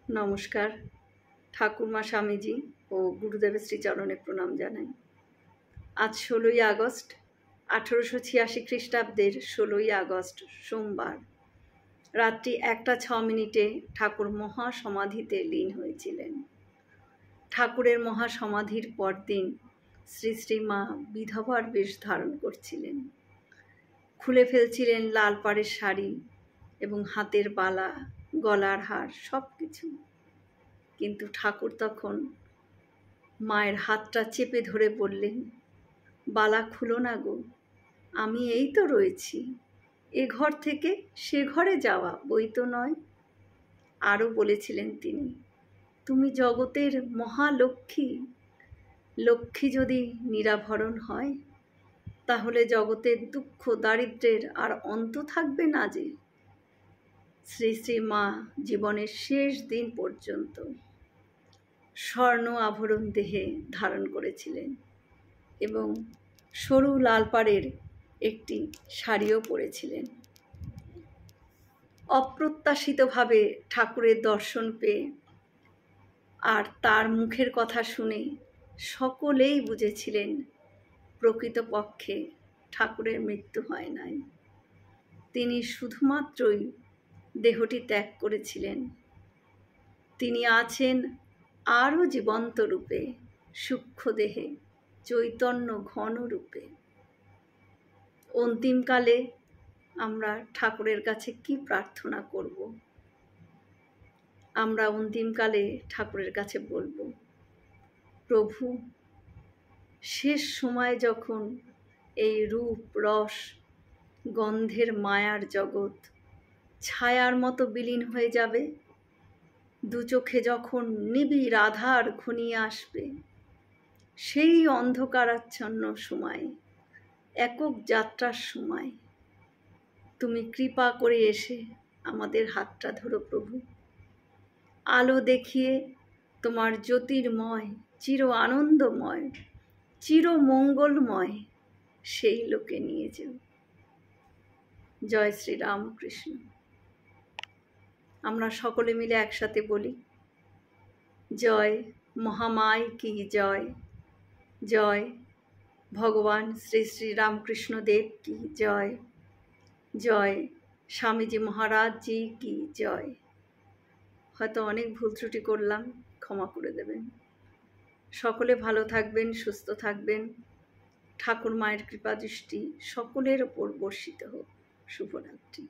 নমস্কার। ঠাকুরমা স্বামীজি ও গুরুদেবের শ্রীচরণে প্রণাম জানাই। আজ 16ই আগস্ট 1886 খ্রিস্টাব্দের 16ই আগস্ট সোমবার রাত্রি 1:06 ঠাকুর মহাসমাধিতে লীন হয়েছিলেন। ঠাকুরের মহাসমাধির পরদিন শ্রী শ্রী মা বিধবার বেশ ধারণ করছিলেন। খুলে ফেলছিলেন লাল পাড়ের শাড়ি এবং হাতের বালা, গলার হার সব কিছু। কিন্তু ঠাকুর তখন মায়ের হাতটা চেপে ধরে বললেন, বালা খুলো না গো, আমি এই তো রয়েছি, এ ঘর থেকে সে ঘরে যাওয়া বই তো নয়। আরও বলেছিলেন তিনি, তুমি জগতের মহালক্ষ্মী, লক্ষ্মী যদি নিরাভরণ হয় তাহলে জগতের দুঃখ দারিদ্র্যের আর অন্ত থাকবে না যে। শ্রী শ্রী মা জীবনের শেষ দিন পর্যন্ত স্বর্ণ আভরণ দেহে ধারণ করেছিলেন এবং সরু লাল পাড়ের একটি শাড়িও পরেছিলেন। অপ্রত্যাশিতভাবে ঠাকুরের দর্শন পেয়ে আর তার মুখের কথা শুনে সকলেই বুঝেছিলেন প্রকৃতপক্ষে ঠাকুরের মৃত্যু হয় নাই। তিনি শুধুমাত্রই দেহটি ত্যাগ করেছিলেন। তিনি আছেন আরও জীবন্ত রূপে, সূক্ষ্ম দেহে, চৈতন্য ঘন রূপে। অন্তিমকালে আমরা ঠাকুরের কাছে কি প্রার্থনা করব? আমরা অন্তিমকালে ঠাকুরের কাছে বলবো, প্রভু, শেষ সময় যখন এই রূপ রস গন্ধের মায়ার জগৎ ছায়ার মতো বিলীন হয়ে যাবে, দু চোখে যখন নিবিড় আধার ঘনিয়ে আসবে, সেই অন্ধকারাচ্ছন্ন সময়, একক যাত্রার সময় তুমি কৃপা করে এসে আমাদের হাতটা ধরো প্রভু। আলো দেখিয়ে তোমার জ্যোতির্ময়, চির আনন্দময়, চির মঙ্গলময় সেই লোকে নিয়ে যাও। জয় শ্রী রামকৃষ্ণ। আমরা সকলে মিলে একসাথে বলি, জয় মহামায় কি জয়, জয় ভগবান শ্রী শ্রী রামকৃষ্ণ দেব কি জয়, জয় স্বামীজি মহারাজ জি কি জয়। হয়তো অনেক ভুল ত্রুটি করলাম, ক্ষমা করে দেবেন। সকলে ভালো থাকবেন, সুস্থ থাকবেন। ঠাকুর মায়ের কৃপা দৃষ্টি সকলের ওপর বর্ষিত হোক। শুভরাত্রি।